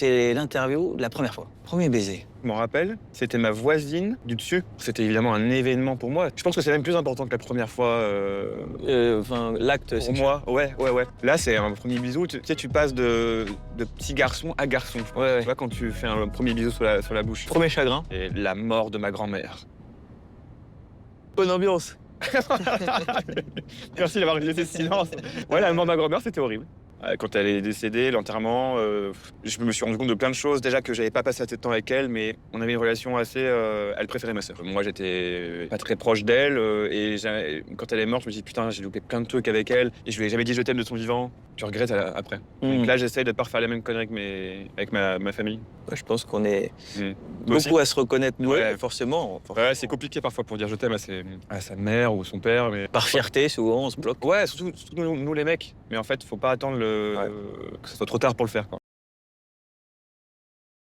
c'est l'interview de la première fois. Premier baiser. Je m'en rappelle, c'était ma voisine du dessus. C'était évidemment un événement pour moi. Je pense que c'est même plus important que la première fois Enfin, l'acte pour sexuel. moi. Ouais. Là, c'est un premier bisou. Tu sais, tu passes de petit garçon à garçon. Ouais. Tu vois, quand tu fais un premier bisou sur la bouche. Premier chagrin. Et la mort de ma grand-mère. Bonne ambiance. Merci d'avoir laissé ce silence. Ouais, la mort de ma grand-mère, c'était horrible. Quand elle est décédée, l'enterrement, je me suis rendu compte de plein de choses. Déjà que j'avais pas passé assez de temps avec elle, mais on avait une relation assez... elle préférait ma sœur. Moi, j'étais pas très proche d'elle. Quand elle est morte, je me dis, putain, j'ai loupé plein de trucs avec elle. Et je lui ai jamais dit je t'aime de son vivant. Tu regrettes après. Donc là, j'essaye de pas refaire la même connerie avec ma famille. Ouais, je pense qu'on est Toi aussi beaucoup à se reconnaître, nous, Ouais. forcément. Ouais, c'est compliqué parfois pour dire je t'aime à sa mère ou son père. Mais... Par fierté, souvent, on se bloque. Ouais, surtout nous les mecs. Mais en fait, faut pas attendre que ce soit trop tard pour le faire, quoi.